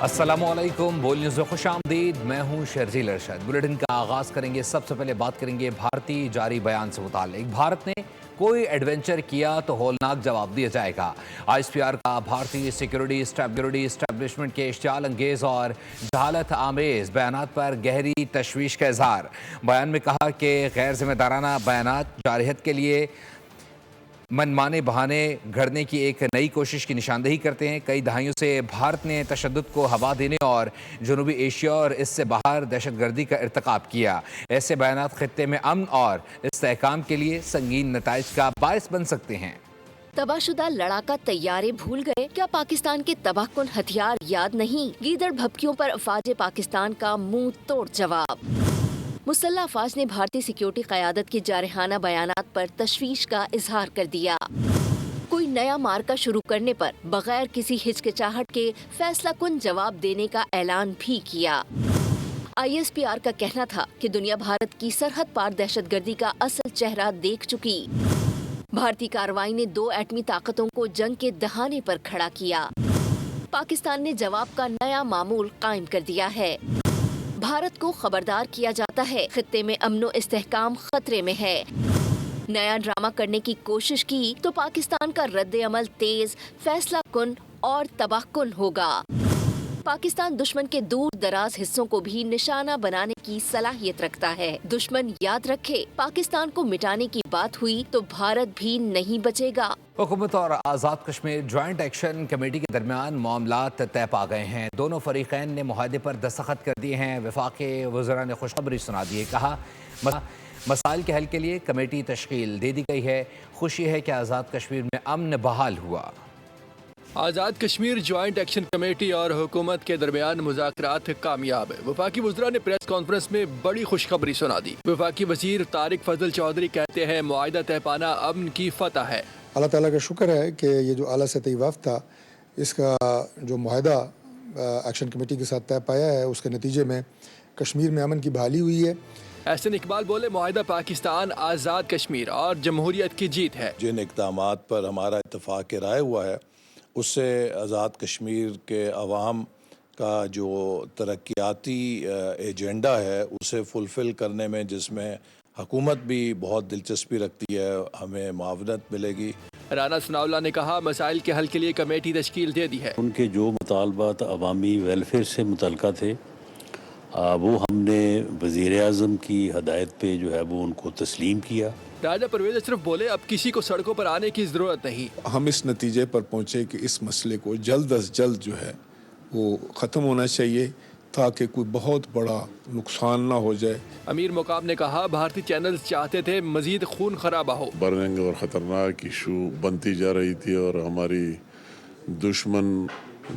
السلام علیکم، بول نیوز میں خوش آمدید۔ میں ہوں شرجیل ارشد۔ بلیٹن کا آغاز کریں گے۔ سب سے پہلے بات کریں گے بھارتی جاری بیان سے متعلق۔ بھارت نے کوئی ایڈونچر کیا تو ہولناک جواب دیا جائے گا۔ ISPR کا بھارتی سیکیورٹی اسٹیبلشمنٹ کے اشتعال انگیز اور جہالت آمیز بیانات پر گہری تشویش کا اظہار۔ بیان میں کہا کہ غیر ذمہ دارانہ بیانات جارحیت کے لیے منمانے بہانے گھڑنے کی ایک نئی کوشش کی نشاندہی کرتے ہیں۔ کئی دہائیوں سے بھارت نے تشدد کو ہوا دینے اور جنوبی ایشیا اور اس سے باہر دہشت گردی کا ارتکاب کیا۔ ایسے بیانات خطے میں امن اور استحکام کے لیے سنگین نتائج کا باعث بن سکتے ہیں۔ تباہ شدہ لڑاکا طیارے بھول گئے؟ کیا پاکستان کے تباہ کن ہتھیار یاد نہیں؟ گیدڑ بھبکیوں پر افواج پاکستان کا منہ توڑ جواب۔ مسلح افواج نے بھارتی سیکیورٹی قیادت کے جارحانہ بیانات پر تشویش کا اظہار کر دیا۔ کوئی نیا معرکہ شروع کرنے پر بغیر کسی ہچکچاہٹ کے فیصلہ کن جواب دینے کا اعلان بھی کیا۔ ISPR کا کہنا تھا کہ دنیا بھارت کی سرحد پار دہشت گردی کا اصل چہرہ دیکھ چکی۔ بھارتی کارروائی نے 2 ایٹمی طاقتوں کو جنگ کے دہانے پر کھڑا کیا۔ پاکستان نے جواب کا نیا معمول قائم کر دیا ہے۔ بھارت کو خبردار کیا جاتا ہے، خطے میں امن و استحکام خطرے میں ہے۔ نیا ڈرامہ کرنے کی کوشش کی تو پاکستان کا رد عمل تیز، فیصلہ کن اور تباہ کن ہوگا۔ پاکستان دشمن کے دور دراز حصوں کو بھی نشانہ بنانے کی صلاحیت رکھتا ہے۔ دشمن یاد رکھے، پاکستان کو مٹانے کی بات ہوئی تو بھارت بھی نہیں بچے گا۔ حکومت اور Azad Kashmir joint action committee کے درمیان معاملات طے پا گئے ہیں۔ دونوں فریقین نے معاہدے پر دستخط کر دیے ہیں۔ وفاقی وزراء نے خوشخبری سنا دی ہے۔ کہا مسائل کے حل کے لیے کمیٹی تشکیل دے دی گئی ہے۔ خوشی ہے کہ آزاد کشمیر میں امن بحال ہوا۔ Azad Kashmir joint action committee اور حکومت کے درمیان مذاکرات کامیاب۔ وفاقی وزراء نے پریس کانفرنس میں بڑی خوشخبری سنا دی۔ وفاقی وزیر طارق فضل چودھری کہتے ہیں معاہدہ طے پانا امن کی فتح ہے۔ اللہ تعالیٰ کا شکر ہے کہ یہ جو اعلیٰ سطحی وفد تھا، اس کا جو معاہدہ ایکشن کمیٹی کے ساتھ طے پایا ہے، اس کے نتیجے میں کشمیر میں امن کی بحالی ہوئی ہے۔ احسن اقبال بولے معاہدہ پاکستان، آزاد کشمیر اور جمہوریت کی جیت ہے۔ جن اقدامات پر ہمارا اتفاق رائے ہوا ہے، اس سے آزاد کشمیر کے عوام کا جو ترقیاتی ایجنڈا ہے اسے فلفل کرنے میں، جس میں حکومت بھی بہت دلچسپی رکھتی ہے، ہمیں معاونت ملے گی۔ رانا ثناء اللہ نے کہا مسائل کے حل کے لیے کمیٹی تشکیل دے دی ہے۔ ان کے جو مطالبات عوامی ویلفیئر سے متعلقہ تھے، وہ ہم نے وزیر اعظم کی ہدایت پہ جو ہے وہ ان کو تسلیم کیا۔ راجہ پرویز اشرف بولے اب کسی کو سڑکوں پر آنے کی ضرورت نہیں۔ ہم اس نتیجے پر پہنچے کہ اس مسئلے کو جلد از جلد جو ہے وہ ختم ہونا چاہیے، تاکہ کوئی بہت بڑا نقصان نہ ہو جائے۔ امیر مقام نے کہا بھارتی چینلز چاہتے تھے مزید خون خرابہ ہو۔ برننگ اور خطرناک ایشو بنتی جا رہی تھی، اور ہماری دشمن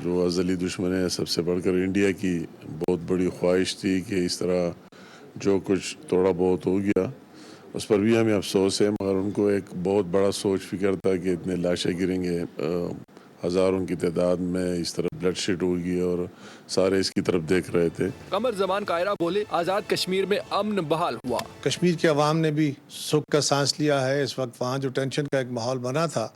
جو ازلی دشمن ہے، سب سے بڑھ کر انڈیا کی بہت بڑی خواہش تھی کہ اس طرح جو کچھ تھوڑا بہت ہو گیا اس پر بھی ہمیں افسوس ہے، مگر ان کو ایک بہت بڑا سوچ فکر تھا کہ اتنے لاشیں گریں گے، ہزاروں کی تعداد میں اس طرح بلڈ شیٹ ہوگی، اور سارے اس کی طرف دیکھ رہے تھے۔ قمر زمان قائرہ بولے آزاد کشمیر میں امن بحال ہوا۔ کشمیر کے عوام نے بھی سکھ کا سانس لیا ہے۔ اس وقت وہاں جو ٹینشن کا ایک ماحول بنا تھا،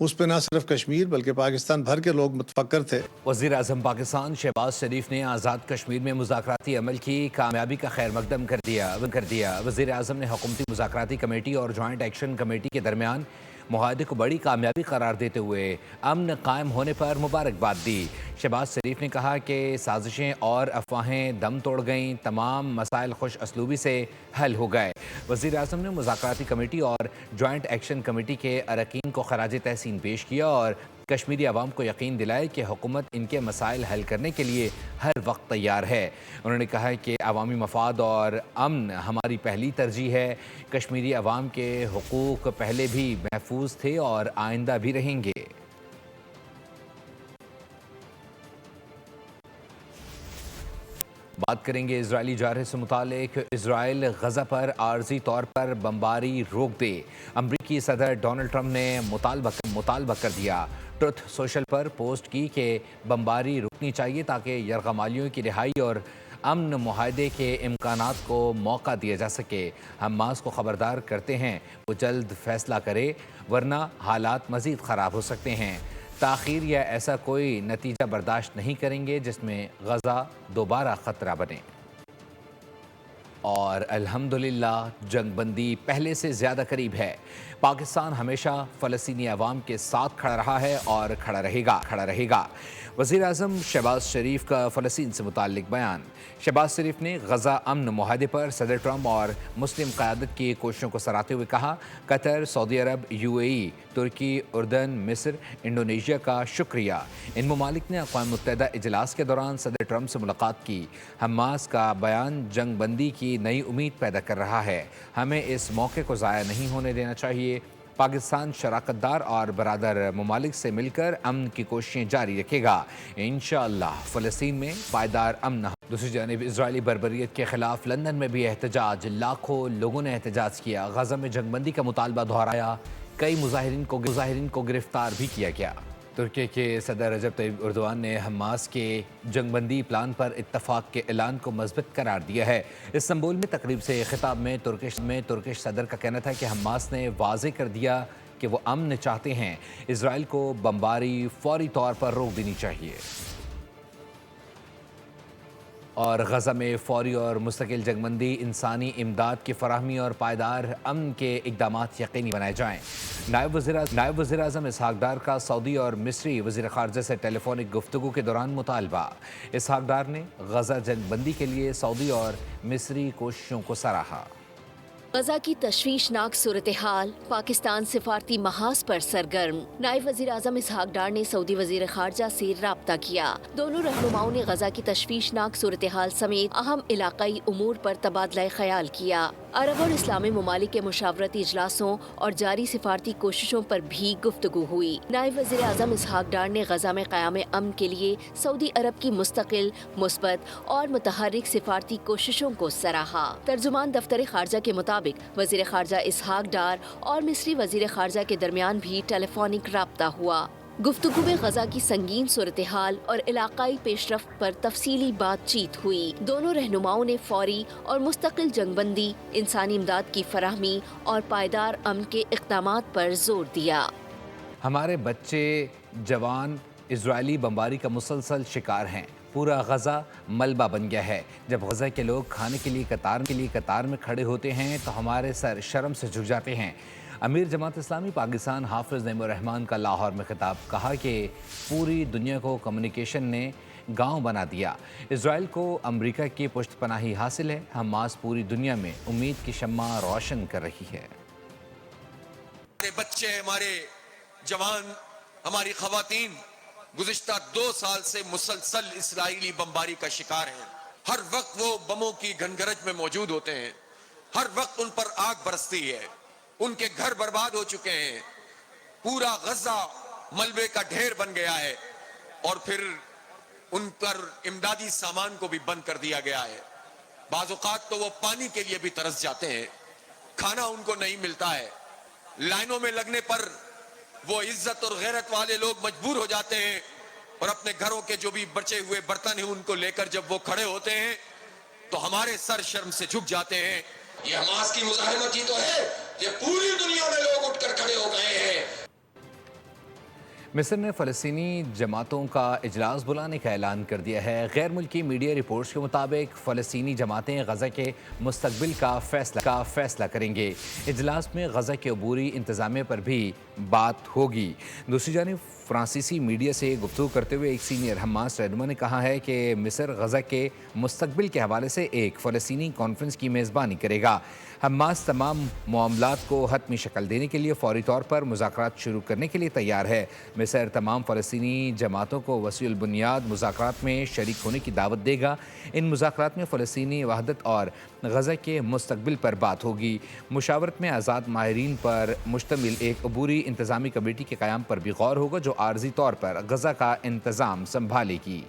اس پہ نہ صرف کشمیر بلکہ پاکستان بھر کے لوگ متفکر تھے۔ وزیر اعظم پاکستان شہباز شریف نے آزاد کشمیر میں مذاکراتی عمل کی کامیابی کا خیر مقدم کر دیا۔ وزیر اعظم نے حکومتی مذاکراتی کمیٹی اور جوائنٹ ایکشن کمیٹی کے درمیان معاہدے کو بڑی کامیابی قرار دیتے ہوئے امن قائم ہونے پر مبارکباد دی۔ شہباز شریف نے کہا کہ سازشیں اور افواہیں دم توڑ گئیں، تمام مسائل خوش اسلوبی سے حل ہو گئے۔ وزیر اعظم نے مذاکراتی کمیٹی اور جوائنٹ ایکشن کمیٹی کے اراکین کو خراج تحسین پیش کیا اور کشمیری عوام کو یقین دلائے کہ حکومت ان کے مسائل حل کرنے کے لیے ہر وقت تیار ہے۔ انہوں نے کہا کہ عوامی مفاد اور امن ہماری پہلی ترجیح ہے۔ کشمیری عوام کے حقوق پہلے بھی محفوظ تھے اور آئندہ بھی رہیں گے۔ بات کریں گے اسرائیلی جارحیت سے متعلق۔ اسرائیل غزہ پر عارضی طور پر بمباری روک دے، امریکی صدر ڈونلڈ ٹرمپ نے مطالبہ کر دیا۔ ٹروتھ سوشل پر پوسٹ کی کہ بمباری رکنی چاہیے تاکہ یرغمالیوں کی رہائی اور امن معاہدے کے امکانات کو موقع دیا جا سکے۔ حماس کو خبردار کرتے ہیں وہ جلد فیصلہ کرے ورنہ حالات مزید خراب ہو سکتے ہیں۔ تاخیر یا ایسا کوئی نتیجہ برداشت نہیں کریں گے جس میں غزہ دوبارہ خطرہ بنے۔ اور الحمدللہ جنگ بندی پہلے سے زیادہ قریب ہے۔ پاکستان ہمیشہ فلسطینی عوام کے ساتھ کھڑا رہا ہے اور کھڑا رہے گا۔ وزیر اعظم شہباز شریف کا فلسطین سے متعلق بیان۔ شہباز شریف نے غزہ امن معاہدے پر صدر ٹرمپ اور مسلم قیادت کی کوششوں کو سراہتے ہوئے کہا، قطر، سعودی عرب، UAE، ترکی، اردن، مصر، انڈونیشیا کا شکریہ۔ ان ممالک نے اقوام متحدہ اجلاس کے دوران صدر ٹرمپ سے ملاقات کی۔ حماس کا بیان جنگ بندی کی نئی امید پیدا کر رہا ہے۔ ہمیں اس موقع کو ضائع نہیں ہونے دینا چاہیے۔ پاکستان شراکت دار اور برادر ممالک سے مل کر امن کی کوششیں جاری رکھے گا۔ انشاءاللہ فلسطین میں پائیدار امن۔ دوسری جانب اسرائیلی بربریت کے خلاف لندن میں بھی احتجاج، لاکھوں لوگوں نے احتجاج کیا۔ غزہ میں جنگ بندی کا مطالبہ دہرایا، کئی مظاہرین کو گرفتار بھی کیا گیا۔ ترکی کے صدر رجب طیب ایردوان نے حماس کے جنگ بندی پلان پر اتفاق کے اعلان کو مثبت قرار دیا ہے۔ استنبول میں تقریب سے خطاب میں ترکش صدر کا کہنا تھا کہ حماس نے واضح کر دیا کہ وہ امن چاہتے ہیں۔ اسرائیل کو بمباری فوری طور پر روک دینی چاہیے اور غزہ میں فوری اور مستقل جنگ بندی، انسانی امداد کی فراہمی اور پائیدار امن کے اقدامات یقینی بنائے جائیں۔ نائب وزیر اعظم اسحاق ڈار کا سعودی اور مصری وزیر خارجہ سے ٹیلی فونک گفتگو کے دوران مطالبہ۔ اسحاق ڈار نے غزہ جنگ بندی کے لیے سعودی اور مصری کوششوں کو سراہا۔ غزہ کی تشویشناک صورتحال، پاکستان سفارتی محاذ پر سرگرم۔ نائب وزیر اعظم اسحاق ڈار نے سعودی وزیر خارجہ سے رابطہ کیا۔ دونوں رہنماؤں نے غزہ کی تشویشناک صورتحال سمیت اہم علاقائی امور پر تبادلہ خیال کیا۔ عرب اور اسلامی ممالک کے مشاورتی اجلاسوں اور جاری سفارتی کوششوں پر بھی گفتگو ہوئی۔ نائب وزیر اعظم اسحاق ڈار نے غزہ میں قیام امن کے لیے سعودی عرب کی مستقل، مثبت اور متحرک سفارتی کوششوں کو سراہا۔ ترجمان دفتر خارجہ کے مطابق وزیر خارجہ اسحاق ڈار اور مصری وزیر خارجہ کے درمیان بھی ٹیلی فونک رابطہ ہوا۔ گفتگو میں غزہ کی سنگین صورتحال اور علاقائی پیش رفت پر تفصیلی بات چیت ہوئی۔ دونوں رہنماؤں نے فوری اور مستقل جنگ بندی، انسانی امداد کی فراہمی اور پائیدار امن کے اقدامات پر زور دیا۔ ہمارے بچے جوان اسرائیلی بمباری کا مسلسل شکار ہیں۔ پورا غزہ ملبہ بن گیا ہے۔ جب غزہ کے لوگ کھانے کے لیے قطار میں کھڑے ہوتے ہیں تو ہمارے سر شرم سے جھک جاتے ہیں۔ امیر جماعت اسلامی پاکستان حافظ نعیم الرحمان کا لاہور میں خطاب، کہا کہ پوری دنیا کو کمیونیکیشن نے گاؤں بنا دیا۔ اسرائیل کو امریکہ کی پشت پناہی حاصل ہے۔ حماس پوری دنیا میں امید کی شمع روشن کر رہی ہے۔ ہمارے بچے، ہمارے جوان، ہماری خواتین گزشتہ 2 سال سے مسلسل اسرائیلی بمباری کا شکار ہیں۔ ہر وقت وہ بموں کی گھنگرج میں موجود ہوتے ہیں، ہر وقت ان پر آگ برستی ہے، ان کے گھر برباد ہو چکے ہیں، پورا غزہ ملبے کا ڈھیر بن گیا ہے، اور پھر ان پر امدادی سامان کو بھی بند کر دیا گیا ہے۔ بعض اوقات تو وہ پانی کے لیے بھی ترس جاتے ہیں، کھانا ان کو نہیں ملتا ہے۔ لائنوں میں لگنے پر وہ عزت اور غیرت والے لوگ مجبور ہو جاتے ہیں اور اپنے گھروں کے جو بھی بچے ہوئے برتن ہیں ان کو لے کر جب وہ کھڑے ہوتے ہیں تو ہمارے سر شرم سے جھک جاتے ہیں۔ یہ حماس کی مزاحمت ہی تو ہے کہ پوری دنیا میں لوگ اٹھ کر کھڑے ہو گئے ہیں۔ مصر نے فلسطینی جماعتوں کا اجلاس بلانے کا اعلان کر دیا ہے۔ غیر ملکی میڈیا رپورٹس کے مطابق فلسطینی جماعتیں غزہ کے مستقبل کا فیصلہ کریں گے۔ اجلاس میں غزہ کے عبوری انتظامیہ پر بھی بات ہوگی۔ دوسری جانب فرانسیسی میڈیا سے گفتگو کرتے ہوئے ایک سینئر حماس رہنما نے کہا ہے کہ مصر غزہ کے مستقبل کے حوالے سے ایک فلسطینی کانفرنس کی میزبانی کرے گا۔ حماس تمام معاملات کو حتمی شکل دینے کے لیے فوری طور پر مذاکرات شروع کرنے کے لیے تیار ہے۔ مصر تمام فلسطینی جماعتوں کو وسیع البنیاد مذاکرات میں شریک ہونے کی دعوت دے گا۔ ان مذاکرات میں فلسطینی وحدت اور غزہ کے مستقبل پر بات ہوگی۔ مشاورت میں آزاد ماہرین پر مشتمل ایک عبوری انتظامی کمیٹی کے قیام پر بھی غور ہوگا جو عارضی طور پر غزہ کا انتظام سنبھالے گی۔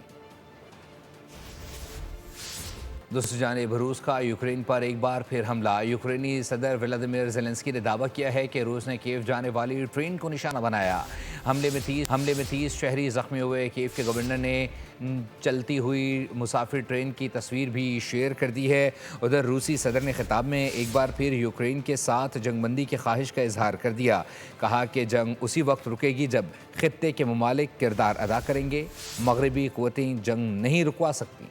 دوسری جانب روس کا یوکرین پر ایک بار پھر حملہ۔ یوکرینی صدر ولادیمیر زیلنسکی نے دعویٰ کیا ہے کہ روس نے کیف جانے والی ٹرین کو نشانہ بنایا۔ حملے میں 30 شہری زخمی ہوئے۔ کیف کے گورنر نے چلتی ہوئی مسافر ٹرین کی تصویر بھی شیئر کر دی ہے۔ ادھر روسی صدر نے خطاب میں ایک بار پھر یوکرین کے ساتھ جنگ بندی کی خواہش کا اظہار کر دیا۔ کہا کہ جنگ اسی وقت رکے گی جب خطے کے ممالک کردار ادا کریں گے، مغربی قوتیں جنگ نہیں رکوا سکتی۔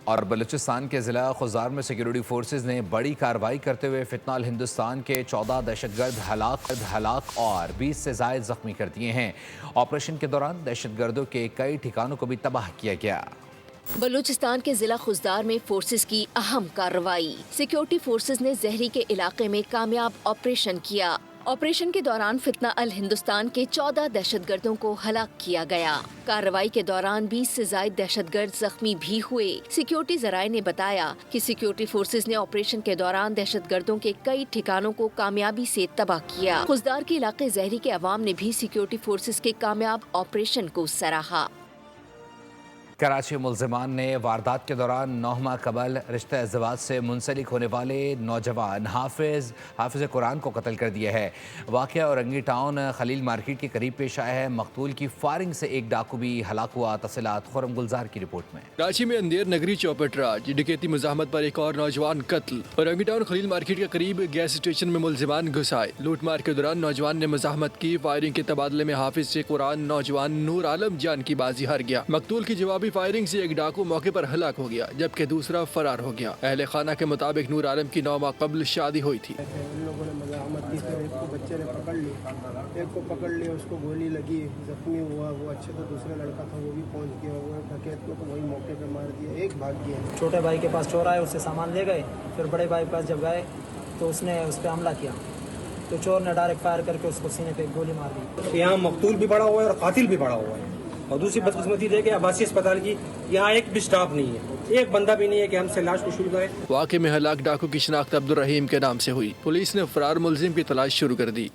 اور بلوچستان کے ضلع خزار میں سیکیورٹی فورسز نے بڑی کارروائی کرتے ہوئے فتنہ الہندوستان کے 14 دہشت گرد ہلاک اور 20 سے زائد زخمی کر دیے ہیں۔ آپریشن کے دوران دہشت گردوں کے کئی ٹھکانوں کو بھی تباہ کیا گیا۔ بلوچستان کے ضلع خزدار میں فورسز کی اہم کارروائی۔ سیکیورٹی فورسز نے زہری کے علاقے میں کامیاب آپریشن کیا۔ آپریشن کے دوران فتنہ الہندوستان کے 14 دہشت گردوں کو ہلاک کیا گیا۔ کارروائی کے دوران 20 سے زائد دہشت گرد زخمی بھی ہوئے۔ سیکیورٹی ذرائع نے بتایا کہ سیکیورٹی فورسز نے آپریشن کے دوران دہشت گردوں کے کئی ٹھکانوں کو کامیابی سے تباہ کیا۔ خزدار کے علاقے زہری کے عوام نے بھی سیکیورٹی فورسز کے کامیاب آپریشن کو سراہا۔ کراچی ملزمان نے واردات کے دوران 9 ماہ قبل رشتہ ازدواج سے منسلک ہونے والے نوجوان حافظ قرآن کو قتل کر دیا ہے۔ واقعہ اورنگی ٹاؤن خلیل مارکیٹ کے قریب پیش آیا ہے۔ مقتول کی فائرنگ سے ایک ڈاکو بھی ہلاک ہوا۔ تفصیلات خرم گلزار کی رپورٹ میں۔ کراچی میں اندھیر نگری چوپٹ راج ڈکیتی مزاحمت پر ایک اور نوجوان قتل۔ اورنگی ٹاؤن خلیل مارکیٹ کے قریب گیس اسٹیشن میں ملزمان گھس آئے۔ لوٹ مار کے دوران نوجوان نے مزاحمت کی۔ فائرنگ کے تبادلے میں حافظ سے قرآن نوجوان نور عالم جان کی بازی ہار گیا۔ مقتول کی جوابی فائرنگ سے ایک ڈاکو موقع پر ہلاک ہو گیا جبکہ دوسرا فرار ہو گیا۔ اہل خانہ کے مطابق نور عالم کی 9 ماہ قبل شادی ہوئی تھی۔ ان لوگوں نے مزاحمت کی، پھر ایک کو بچے نے پکڑ لیا، اس کو گولی لگی، زخمی ہوا۔ وہ اچھے تو دوسرا لڑکا تھا وہ بھی پہنچ گیا، وہ ڈکیت کو تو وہی موقع پہ مار دیا، ایک بھاگ گیا۔ چھوٹے بھائی کے پاس چور آئے، اس سے سامان لے گئے، پھر بڑے بھائی کے پاس جب گئے تو اس نے اس پہ حملہ کیا، تو چور نے ڈائریکٹ فائر کر کے اس کو سینے پہ گولی مار دی۔ یہاں مقتول بھی پڑا ہوا ہے اور قاتل بھی پڑا ہوا ہے، اور دوسری بدقسمتی دے کے عباسی اسپتال کی یہاں ایک بھی سٹاف نہیں ہے، ایک بندہ بھی نہیں ہے کہ ہم سے لاش کو شروع کرے۔ واقعے میں ہلاک ڈاکو کی شناخت عبدالرحیم کے نام سے ہوئی۔ پولیس نے فرار ملزم کی تلاش شروع کر دی۔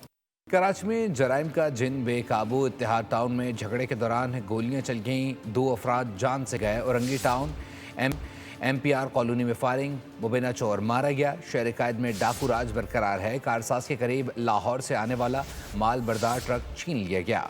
کراچی میں جرائم کا جن بے قابو۔ اتحاد ٹاؤن میں جھگڑے کے دوران گولیاں چل گئیں، 2 افراد جان سے گئے۔ Orangi Town M P R Colony میں فائرنگ، مبینہ چور مارا گیا۔ شہر قائد میں ڈاکو راج برقرار ہے۔ کارساز کے قریب لاہور سے آنے والا مال بردار ٹرک چھین لیا گیا۔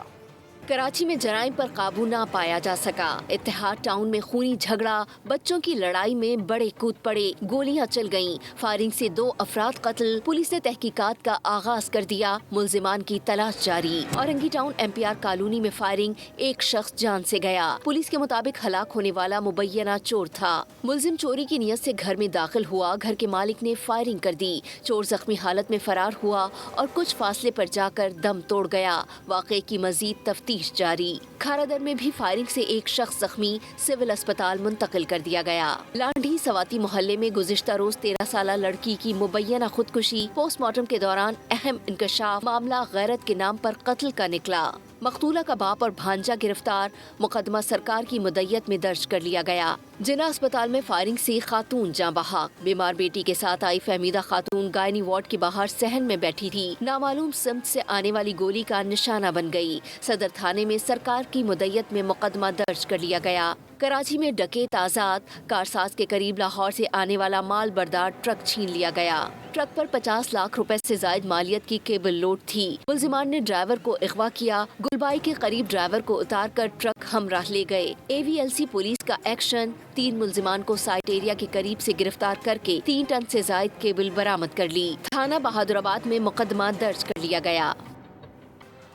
کراچی میں جرائم پر قابو نہ پایا جا سکا۔ اتحاد ٹاؤن میں خونی جھگڑا، بچوں کی لڑائی میں بڑے کود پڑے، گولیاں چل گئیں، فائرنگ سے 2 افراد قتل۔ پولیس نے تحقیقات کا آغاز کر دیا، ملزمان کی تلاش جاری۔ Orangi Town M P R Colony میں فائرنگ، ایک شخص جان سے گیا۔ پولیس کے مطابق ہلاک ہونے والا مبینہ چور تھا۔ ملزم چوری کی نیت سے گھر میں داخل ہوا، گھر کے مالک نے فائرنگ کر دی۔ چور زخمی حالت میں فرار ہوا اور کچھ فاصلے پر جا کر دم توڑ گیا۔ واقعے کی مزید تفتیش جاری۔ کھارا در میں بھی فائرنگ سے ایک شخص زخمی، سول اسپتال منتقل کر دیا گیا۔ لانڈھی سواتی محلے میں گزشتہ روز 13 سالہ لڑکی کی مبینہ خودکشی، پوسٹ مارٹم کے دوران اہم انکشاف، معاملہ غیرت کے نام پر قتل کا نکلا۔ مقتولہ کا باپ اور بھانجا گرفتار، مقدمہ سرکار کی مدیت میں درج کر لیا گیا۔ جناح اسپتال میں فائرنگ سے خاتون جاں بحق، بیمار بیٹی کے ساتھ آئی فہمیدہ خاتون گائنی وارڈ کے باہر صحن میں بیٹھی تھی، نامعلوم سمت سے آنے والی گولی کا نشانہ بن گئی۔ صدر تھانے میں سرکار کی مدیت میں مقدمہ درج کر لیا گیا۔ کراچی میں ڈکیت آزاد، کارساز کے قریب لاہور سے آنے والا مال بردار ٹرک چھین لیا گیا۔ ٹرک پر 50 لاکھ روپے سے زائد مالیت کی کیبل لوڈ تھی۔ ملزمان نے ڈرائیور کو اغوا کیا، گلبائی کے قریب ڈرائیور کو اتار کر ٹرک ہمراہ لے گئے۔ AVLC پولیس کا ایکشن، 3 ملزمان کو سائٹ ایریا کے قریب سے گرفتار کر کے 3 ٹن سے زائد کیبل برآمد کر لی۔ تھانہ بہادرآباد میں مقدمہ درج کر لیا گیا۔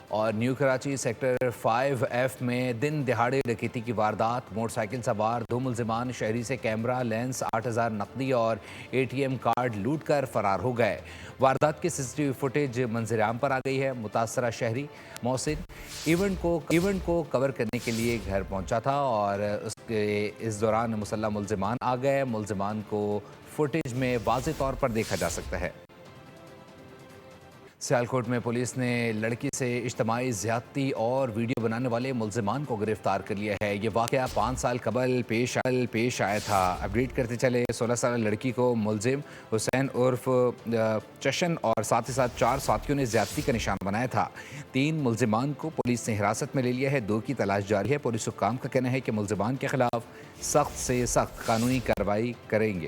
اور نیو کراچی سیکٹر 5F میں دن دہاڑے ڈکیتی کی واردات، موٹر سائیکل سوار 2 ملزمان شہری سے کیمرہ لینس، 8000 نقدی اور ATM کارڈ لوٹ کر فرار ہو گئے۔ واردات کی CCTV فوٹیج منظر عام پر آ گئی ہے۔ متاثرہ شہری محسن ایونٹ کو کور کرنے کے لیے گھر پہنچا تھا اور اس دوران مسلح ملزمان آ گئے۔ ملزمان کو فوٹیج میں واضح طور پر دیکھا جا سکتا ہے۔ سیالکوٹ میں پولیس نے لڑکی سے اجتماعی زیادتی اور ویڈیو بنانے والے ملزمان کو گرفتار کر لیا ہے۔ یہ واقعہ 5 سال قبل پیش آیا تھا۔ اپڈیٹ کرتے چلے، 16 سالہ لڑکی کو ملزم حسین عرف چشن اور ساتھ ہی ساتھ 4 ساتھیوں نے زیادتی کا نشان بنایا تھا۔ 3 ملزمان کو پولیس نے حراست میں لے لیا ہے، 2 کی تلاش جاری ہے۔ پولیس حکام کا کہنا ہے کہ ملزمان کے خلاف سخت سے سخت قانونی کارروائی کریں گے۔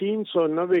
390